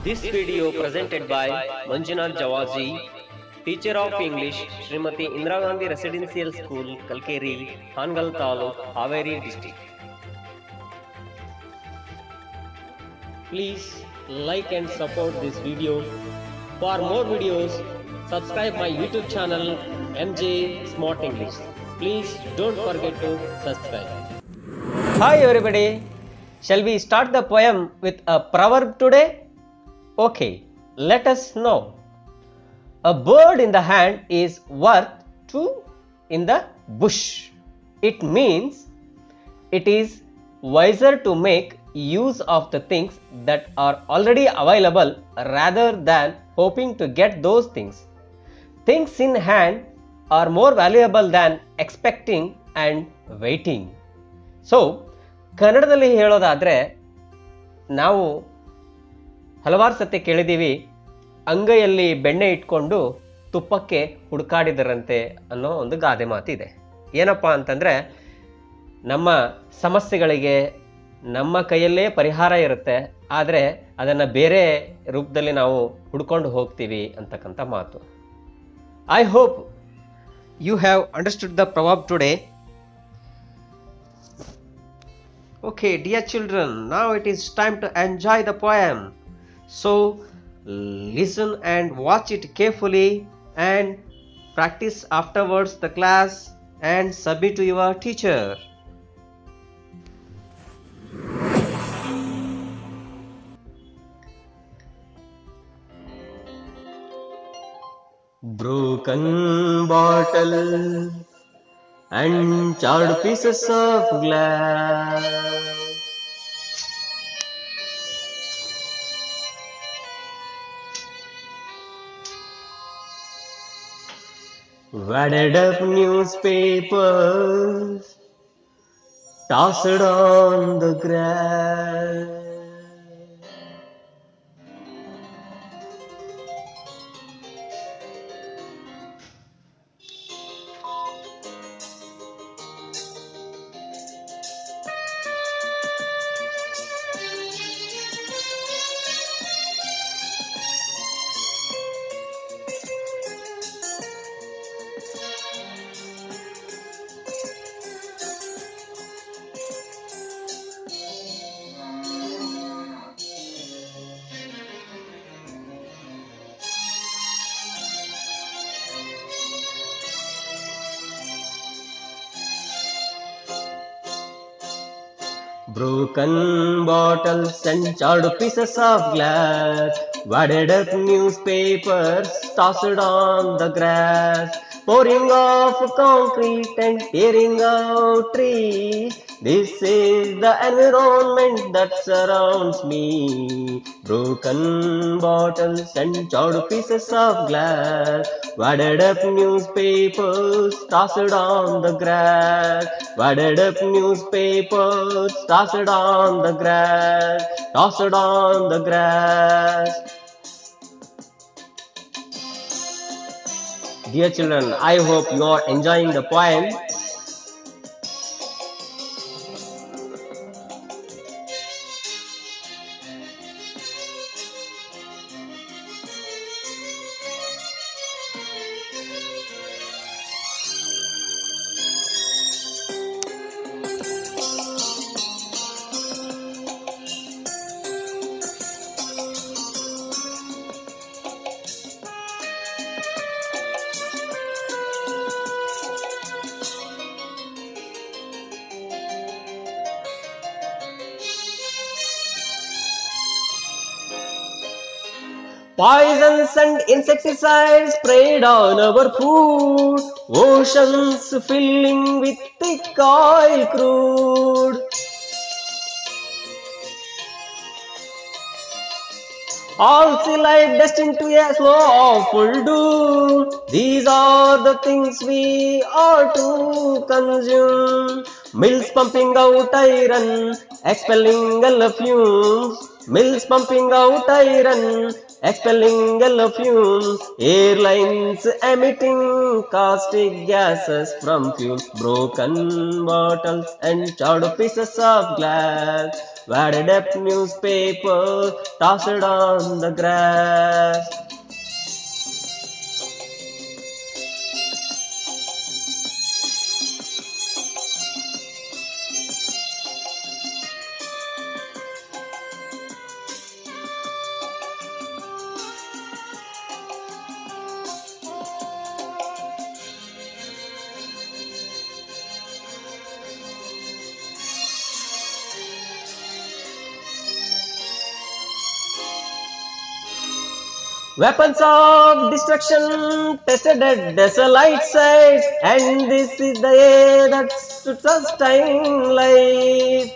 This video presented by Manjunath Jawazi, teacher of English, Srimati Indira Gandhi Residential School, Kalkeri, Hangal Taluk, Haveri District. Please like and support this video. For more videos, subscribe my YouTube channel MJ Smart English. Please don't forget to subscribe. Hi everybody. Shall we start the poem with a proverb today? Okay, let us know. A bird in the hand is worth two in the bush. It means it is wiser to make use of the things that are already available rather than hoping to get those things. Things in hand are more valuable than expecting and waiting. So, ಕನ್ನಡದಲ್ಲಿ ಹೇಳೋದಾದರೆ ನಾವು ಹಲವಾರು ಸತಿ ಕೇಳಿದ್ದೀವಿ, ಅಂಗೈಯಲ್ಲಿ ಬೆಣ್ಣೆ ಇಟ್ಕೊಂಡು ತುಪ್ಪಕ್ಕೆ ಹುಡುಕಾಡಿದರಂತೆ ಅನ್ನೋ ಒಂದು ಗಾದೆ ಮಾತಿದೆ. ಏನಪ್ಪ ಅಂತಂದರೆ, ನಮ್ಮ ಸಮಸ್ಯೆಗಳಿಗೆ ನಮ್ಮ ಕೈಯಲ್ಲೇ ಪರಿಹಾರ ಇರುತ್ತೆ, ಆದರೆ ಅದನ್ನು ಬೇರೆ ರೂಪದಲ್ಲಿ ನಾವು ಹುಡ್ಕೊಂಡು ಹೋಗ್ತೀವಿ ಅಂತಕ್ಕಂಥ ಮಾತು. I hope you have understood the proverb today. Okay, dear children, now it is time to enjoy the poem. So, listen and watch it carefully and practice afterwards the class and submit to your teacher. Broken bottle and charred pieces of glass, wadded up newspapers tossed on the grass. Broken bottles and charred pieces of glass, wadded up newspapers tossed on the grass, pouring off concrete and tearing out trees. This is the environment that surrounds me. Broken bottles and charred pieces of glass, wadded up newspapers tossed on the grass, wadded up newspapers tossed on the grass, tossed on the grass. Dear children, I hope you are enjoying the poem. Poisons and insecticides sprayed on our food, oceans filling with thick oil crude. All sea life destined to a slow awful doom. These are the things we are to consume. Mills pumping out iron, expelling fumes. Mills pumping out iron, expelling fumes. Airlines emitting caustic gases from fuels. Broken bottles and charred pieces of glass, wadded up newspaper, tossed on the grass. Weapons of destruction tested at desolate sites, and this is the air that should sustain life.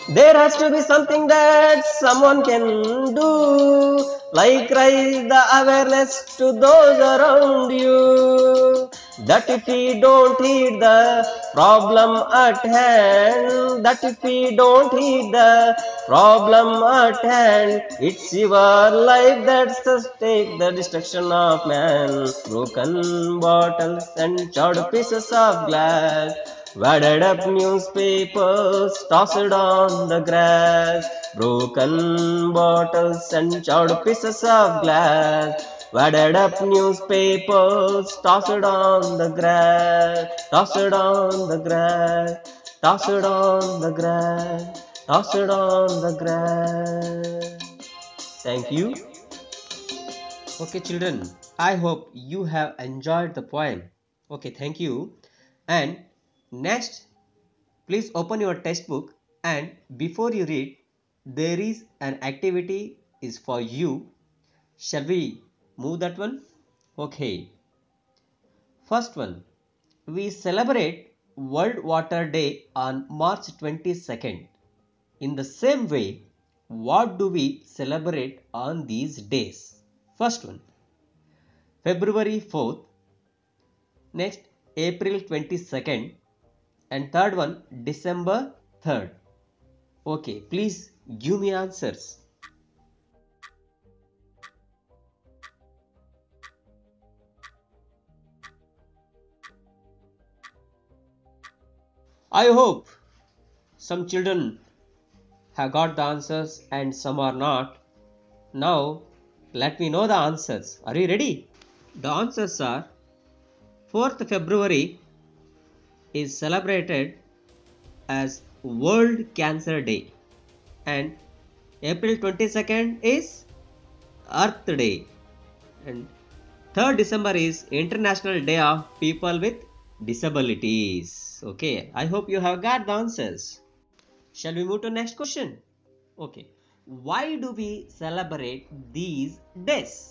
There has to be something that someone can do, like raise the awareness to those around you. That if we don't heed the problem at hand, that if we don't heed the problem at hand, it's your life that's the stake, the destruction of man. Broken bottles and charred pieces of glass, wadded up newspapers tossed on the grass, broken bottles and charred pieces of glass, wadded up newspapers tossed on the grass, tossed on the grass, tossed on the grass, tossed on the grass. Thank you. Okay, children, I hope you have enjoyed the poem. Okay, thank you. And next, please open your textbook, and before you read, there is an activity is for you. Shall we move that one? Okay. First one, we celebrate World Water Day on March 22nd. In the same way, what do we celebrate on these days? First one, February 4th. Next, April 22nd. And third one, December 3rd. Okay, please give me answers. I hope some children have got the answers and some are not. Now, let me know the answers. Are you ready? The answers are 4th February is celebrated as World Cancer Day, and April 22nd is Earth Day, and 3rd December is International Day of People with Disabilities. Okay, I hope you have got the answers. Shall we move to next question? Okay, why do we celebrate these days?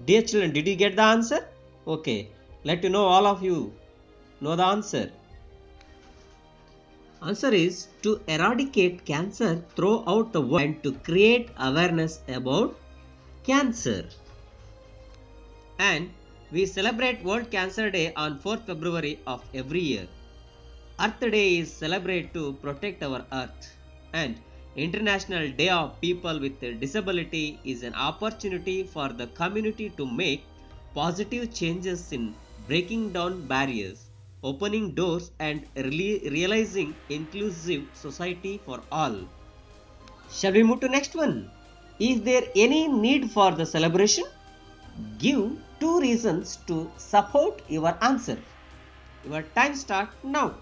Dear children, did you get the answer? Okay, let you know, all of you know the answer. Answer is to eradicate cancer throughout the world and to create awareness about cancer. And we celebrate World Cancer Day on 4th February of every year. Earth Day is celebrated to protect our earth, and International Day of People with Disability is an opportunity for the community to make positive changes in breaking down barriers, opening doors, and realizing inclusive society for all. Shall we move to next one? Is there any need for the celebration? Give 2 reasons to support your answer. Your time starts now.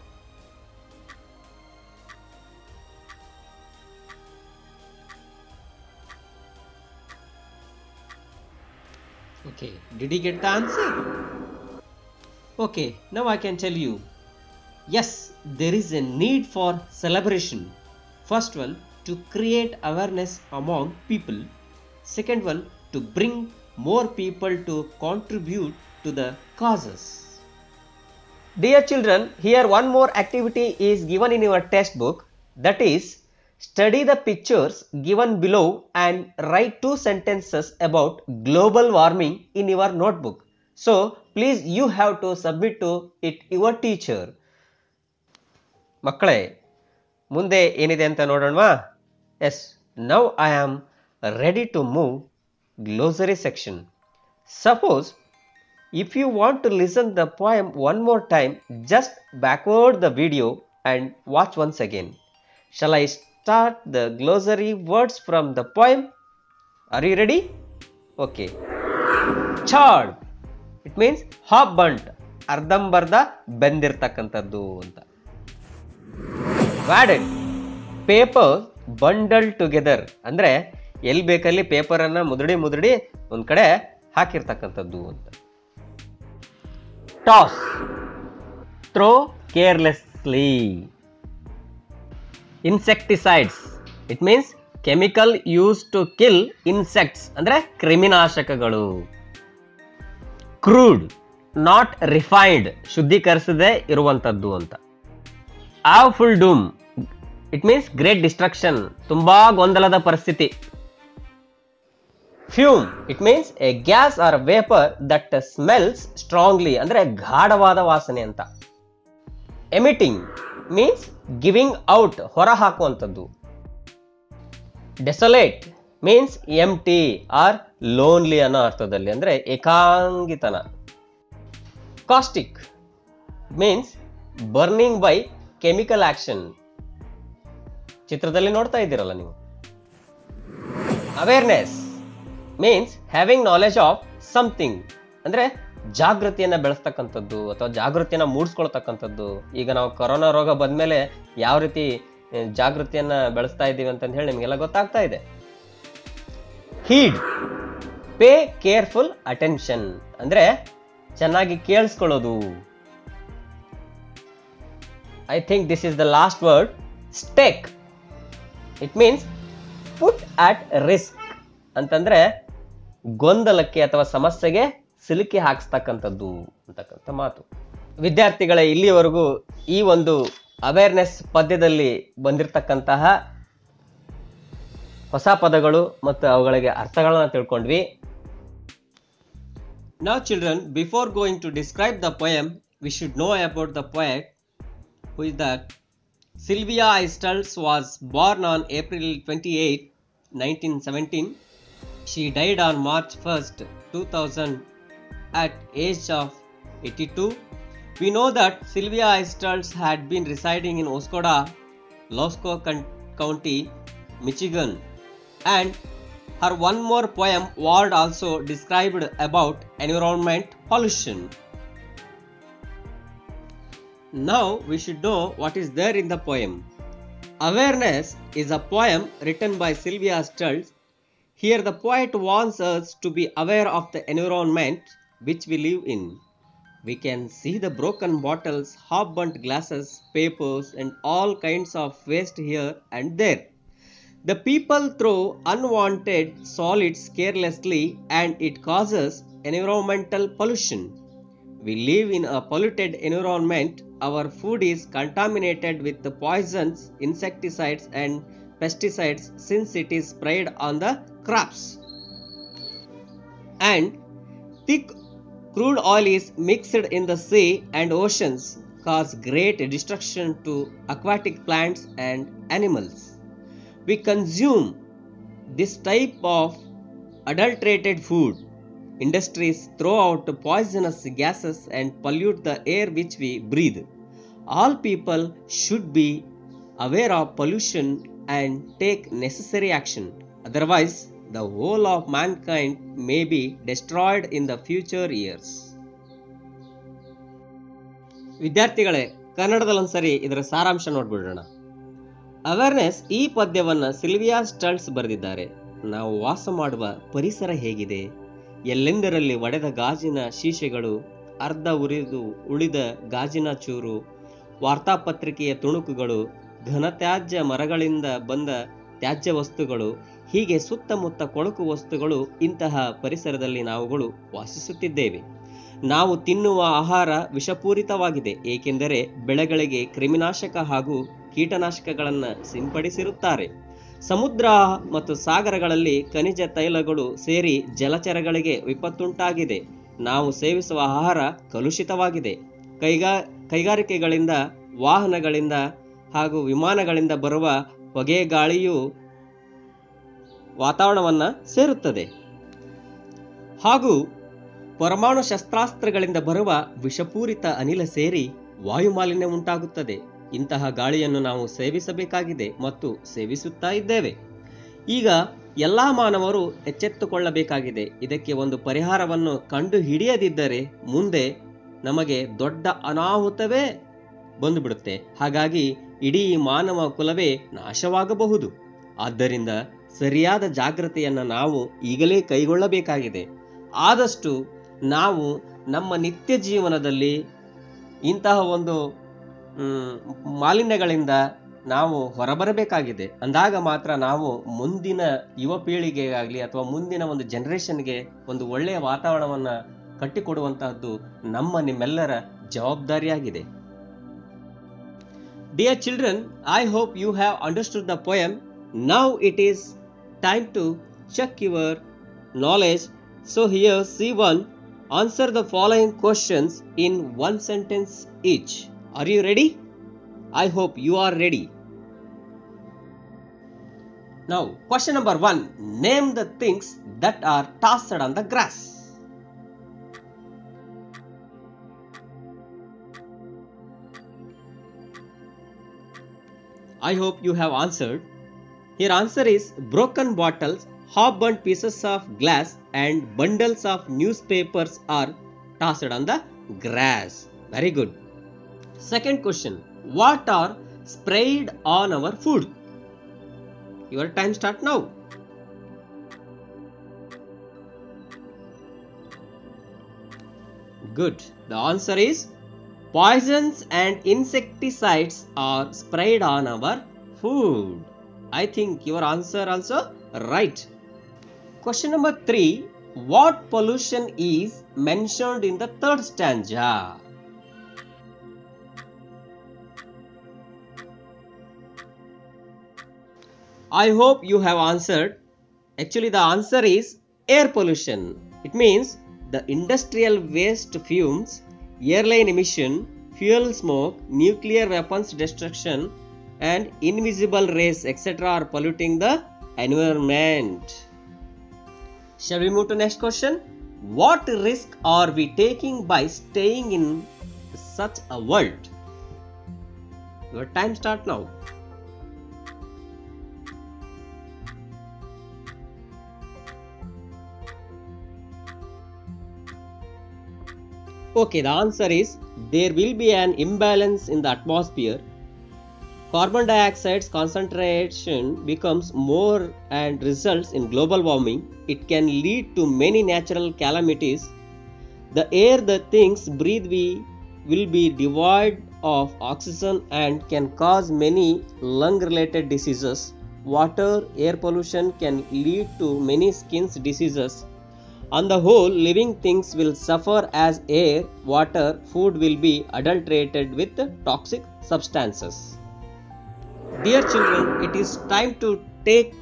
Okay, did you get the answer? Okay, now I can tell you. Yes, there is a need for celebration. First one, to create awareness among people. Second one, to bring more people to contribute to the causes. Dear children, here one more activity is given in your textbook, that is, study the pictures given below and write 2 sentences about global warming in your notebook. So, please you have to submit to it your teacher. ಮಕ್ಕಳೇ, ಮುಂದೆ ಏನಿದೆ ಅಂತ ನೋಡೋಣವಾ? Yes, now I am ready to move glossary section. Suppose if you want to listen the poem one more time, just backward the video and watch once again. Shall I start the glossary words from the poem? Are you ready? Okay. Charred. It means half burnt. ಅರ್ಧಂಬರ್ಧ ಬೆಂದಿರ್ತಕ್ಕಂಥದ್ದು ಅಂತ. Wadded. Paper bundled together. ಅಂದರೆ ಎಲ್ಲಿ ಬೇಕಲ್ಲಿ ಪೇಪರನ್ನು ಮುದುಡಿ ಒಂದು ಕಡೆ ಹಾಕಿರ್ತಕ್ಕಂಥದ್ದು ಅಂತ. Toss. Throw carelessly. Insecticides. It means chemical used to kill insects. ಅಂದರೆ ಕ್ರಿಮಿನಾಶಕಗಳು. Crude. Not refined. ಶುದ್ಧೀಕರಿಸದೆ ಇರುವಂಥದ್ದು ಅಂತ. Awful doom. It means great destruction. ತುಂಬಾ ಗೊಂದಲದ ಪರಿಸ್ಥಿತಿ. Fume. It means a gas or vapor that smells strongly. ಅಂದರೆ ಗಾಢವಾದ ವಾಸನೆ ಅಂತ. Emitting means giving out. ಹೊರ ಹಾಕುವಂಥದ್ದು. Desolate means empty or lonely ಅನ್ನೋ ಅರ್ಥದಲ್ಲಿ, ಅಂದರೆ ಏಕಾಂಗಿತನ. Caustic means burning by chemical action. ಚಿತ್ರದಲ್ಲಿ ನೋಡ್ತಾ ಇದ್ದೀರಲ್ಲ ನೀವು. Awareness means having knowledge of something. ಅಂದರೆ ಜಾಗೃತಿಯನ್ನು ಬೆಳೆಸ್ತಕ್ಕಂಥದ್ದು ಅಥವಾ ಜಾಗೃತಿಯನ್ನು ಮೂಡಿಸ್ಕೊಳ್ತಕ್ಕಂಥದ್ದು. ಈಗ ನಾವು ಕೊರೋನಾ ರೋಗ ಬಂದಮೇಲೆ ಯಾವ ರೀತಿ ಜಾಗೃತಿಯನ್ನು ಬೆಳೆಸ್ತಾ ಇದ್ದೀವಿ ಅಂತ ಹೇಳಿ ನಿಮಗೆಲ್ಲ ಗೊತ್ತಾಗ್ತಾ ಇದೆ. Heed. Pay careful attention. ಅಂದರೆ ಚೆನ್ನಾಗಿ ಕೇಳಿಸ್ಕೊಳ್ಳೋದು. I think this is the last word. Stake. It means put at risk. ಅಂತಂದ್ರೆ ಗೊಂದಲಕ್ಕೆ ಅಥವಾ ಸಮಸ್ಯೆಗೆ ಸಿಲುಕಿ ಹಾಕಿಸ್ತಕ್ಕಂಥದ್ದು ಅಂತಕ್ಕಂಥ ಮಾತು. ವಿದ್ಯಾರ್ಥಿಗಳ ಇಲ್ಲಿಯವರೆಗೂ ಈ ಒಂದು ಅವೇರ್ನೆಸ್ ಪದ್ಯದಲ್ಲಿ ಬಂದಿರತಕ್ಕಂತಹ ಹೊಸ ಪದಗಳು ಮತ್ತು ಅವುಗಳಿಗೆ ಅರ್ಥಗಳನ್ನು ತಿಳ್ಕೊಂಡ್ವಿ. Now children, before going to describe the poem, we should know about the poet. Who is that? Sylvia Stults was born on April 28, 1917. She died on March 1st, 2000 at age of 82. We know that Sylvia Stults had been residing in Oscoda, Losco County, Michigan, and her one more poem was also described about environment pollution. Now we should know what is there in the poem. Awareness is a poem written by Sylvia Stults. Here the poet wants us to be aware of the environment which we live in. We can see the broken bottles, half-burnt glasses, papers and all kinds of waste here and there. The people throw unwanted solids carelessly and it causes environmental pollution. We live in a polluted environment. Our food is contaminated with the poisons, insecticides and pesticides since it is sprayed on the crops. And thick crude oil is mixed in the sea and oceans, cause great destruction to aquatic plants and animals. We consume this type of adulterated food. Industries throw out poisonous gases and pollute the air which we breathe. All people should be aware of pollution and take necessary action. Otherwise, the whole of mankind may be destroyed in the future years. ವಿದ್ಯಾರ್ಥಿಗಳೇ, ಕನ್ನಡದಲ್ಲಿ ಒಂದ್ಸರಿ ಇದರ ಸಾರಾಂಶ ನೋಡ್ಬಿಡೋಣ. Awareness ಈ ಪದ್ಯವನ್ನು Sylvia ಸ್ಟಲ್ಟ್ಸ್ ಬರೆದಿದ್ದಾರೆ. ನಾವು ವಾಸ ಮಾಡುವ ಪರಿಸರ ಹೇಗಿದೆ, ಎಲ್ಲೆಂದರಲ್ಲಿ ಒಡೆದ ಗಾಜಿನ ಶೀಶೆಗಳು, ಅರ್ಧ ಉರಿದು ಉಳಿದ ಗಾಜಿನ ಚೂರು, ವಾರ್ತಾಪತ್ರಿಕೆಯ ತುಣುಕುಗಳು, ಘನತ್ಯಾಜ್ಯ ಮರಗಳಿಂದ ಬಂದ ತ್ಯಾಜ್ಯ ವಸ್ತುಗಳು, ಹೀಗೆ ಸುತ್ತಮುತ್ತ ಕೊಳಕು ವಸ್ತುಗಳು. ಇಂತಹ ಪರಿಸರದಲ್ಲಿ ನಾವುಗಳು ವಾಸಿಸುತ್ತಿದ್ದೇವೆ. ನಾವು ತಿನ್ನುವ ಆಹಾರ ವಿಷಪೂರಿತವಾಗಿದೆ, ಏಕೆಂದರೆ ಬೆಳೆಗಳಿಗೆ ಕ್ರಿಮಿನಾಶಕ ಹಾಗೂ ಕೀಟನಾಶಕಗಳನ್ನು ಸಿಂಪಡಿಸಿರುತ್ತಾರೆ. ಸಮುದ್ರ ಮತ್ತು ಸಾಗರಗಳಲ್ಲಿ ಖನಿಜ ತೈಲಗಳು ಸೇರಿ ಜಲಚರಗಳಿಗೆ ವಿಪತ್ತುಂಟಾಗಿದೆ. ನಾವು ಸೇವಿಸುವ ಆಹಾರ ಕಲುಷಿತವಾಗಿದೆ. ಕೈಗಾರಿಕೆಗಳಿಂದ, ವಾಹನಗಳಿಂದ ಹಾಗೂ ವಿಮಾನಗಳಿಂದ ಬರುವ ಹೊಗೆ ಗಾಳಿಯು ವಾತಾವರಣವನ್ನು ಸೇರುತ್ತದೆ. ಹಾಗೂ ಪರಮಾಣು ಶಸ್ತ್ರಾಸ್ತ್ರಗಳಿಂದ ಬರುವ ವಿಷಪೂರಿತ ಅನಿಲ ಸೇರಿ ವಾಯುಮಾಲಿನ್ಯ ಉಂಟಾಗುತ್ತದೆ. ಇಂತಹ ಗಾಳಿಯನ್ನು ನಾವು ಸೇವಿಸಬೇಕಾಗಿದೆ ಮತ್ತು ಸೇವಿಸುತ್ತಾ ಇದ್ದೇವೆ. ಈಗ ಎಲ್ಲ ಮಾನವರು ಎಚ್ಚೆತ್ತುಕೊಳ್ಳಬೇಕಾಗಿದೆ. ಇದಕ್ಕೆ ಒಂದು ಪರಿಹಾರವನ್ನು ಕಂಡು ಹಿಡಿಯದಿದ್ದರೆ ಮುಂದೆ ನಮಗೆ ದೊಡ್ಡ ಅನಾಹುತವೇ ಬಂದುಬಿಡುತ್ತೆ. ಹಾಗಾಗಿ ಇಡೀ ಮಾನವ ಕುಲವೇ ನಾಶವಾಗಬಹುದು. ಆದ್ದರಿಂದ ಸರಿಯಾದ ಜಾಗೃತಿಯನ್ನು ನಾವು ಈಗಲೇ ಕೈಗೊಳ್ಳಬೇಕಾಗಿದೆ. ಆದಷ್ಟು ನಾವು ನಮ್ಮ ನಿತ್ಯ ಜೀವನದಲ್ಲಿ ಇಂತಹ ಒಂದು ಮಾಲಿನ್ಯಗಳಿಂದ ನಾವು ಹೊರಬರಬೇಕಾಗಿದೆ. ಅಂದಾಗ ಮಾತ್ರ ನಾವು ಮುಂದಿನ ಯುವ ಪೀಳಿಗೆಗಾಗಲಿ ಅಥವಾ ಮುಂದಿನ ಒಂದು ಜನರೇಷನ್ಗೆ ಒಂದು ಒಳ್ಳೆಯ ವಾತಾವರಣವನ್ನು ಕಟ್ಟಿಕೊಡುವಂತಹದ್ದು ನಿಮ್ಮೆಲ್ಲರ ಜವಾಬ್ದಾರಿಯಾಗಿದೆ. Dear children, I hope you have understood the poem. Now it is time to check your knowledge. So here C1, answer the following questions in one sentence each. Are you ready? I hope you are ready. Now, question number 1. Name the things that are tossed on the grass. I hope you have answered. Here answer is broken bottles, half-burnt pieces of glass and bundles of newspapers are tossed on the grass. Very good. Second question. What are sprayed on our food? Your time start now. Good. The answer is poisons and insecticides are sprayed on our food. I think your answer also right. Question number 3. What pollution is mentioned in the third stanza? I hope you have answered. Actually, the answer is air pollution. It means the industrial waste fumes, airline emission, fuel smoke, nuclear weapons destruction, and invisible rays, etc. are polluting the environment. Shall we move to next question? What risk are we taking by staying in such a world? Your time start now. Okay, the answer is there will be an imbalance in the atmosphere. Carbon dioxide's concentration becomes more and results in global warming. It can lead to many natural calamities. The air the things breathe will be devoid of oxygen and can cause many lung-related diseases. Water, air pollution can lead to many skin diseases. On the whole, living things will suffer as air, water, food will be adulterated with toxic substances. Dear children, it is time to take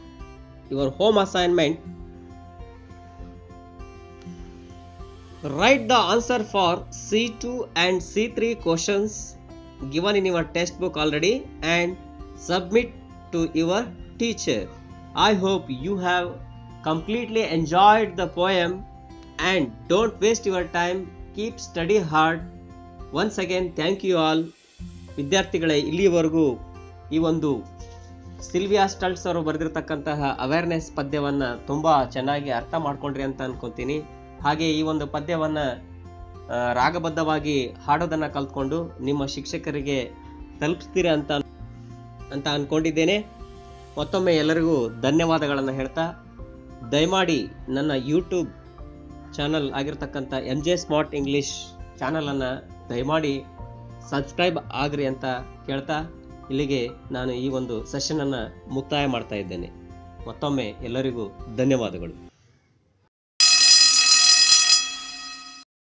your home assignment. Write the answer for C2 and C3 questions given in your textbook already and submit to your teacher. I hope you have completely enjoyed the poem and don't waste your time. Keep study hard. Once again, thank you all. ವಿದ್ಯಾರ್ಥಿಗಳೇ, ಇಲ್ಲಿವರೆಗೂ ಈ ಒಂದು Sylvia ಸ್ಟಲ್ಟ್ಸ್ ಅವರು ಬರೆದಿರತಕ್ಕಂತಹ awareness ಪದ್ಯವನ್ನು ತುಂಬ ಚೆನ್ನಾಗಿ ಅರ್ಥ ಮಾಡ್ಕೊಂಡ್ರಿ ಅಂತ ಅನ್ಕೊತೀನಿ. ಹಾಗೆ ಈ ಒಂದು ಪದ್ಯವನ್ನು ರಾಗಬದ್ಧವಾಗಿ ಹಾಡೋದನ್ನು ಕಲ್ತ್ಕೊಂಡು ನಿಮ್ಮ ಶಿಕ್ಷಕರಿಗೆ ತಲುಪಿಸ್ತೀರಿ ಅಂತ ಅಂದ್ಕೊಂಡಿದ್ದೇನೆ. ಮತ್ತೊಮ್ಮೆ ಎಲ್ಲರಿಗೂ ಧನ್ಯವಾದಗಳನ್ನು ಹೇಳ್ತಾ, ದಯಮಾಡಿ ನನ್ನ ಯೂಟ್ಯೂಬ್ ಚಾನಲ್ ಆಗಿರ್ತಕ್ಕಂಥ MJ ಸ್ಮಾರ್ಟ್ ಇಂಗ್ಲೀಷ್ ಚಾನಲನ್ನು ದಯಮಾಡಿ ಸಬ್ಸ್ಕ್ರೈಬ್ ಆಗ್ರಿ ಅಂತ ಕೇಳ್ತಾ ಇಲ್ಲಿಗೆ ನಾನು ಈ ಒಂದು ಸೆಷನನ್ನು ಮುಕ್ತಾಯ ಮಾಡ್ತಾ ಇದ್ದೇನೆ. ಮತ್ತೊಮ್ಮೆ ಎಲ್ಲರಿಗೂ ಧನ್ಯವಾದಗಳು.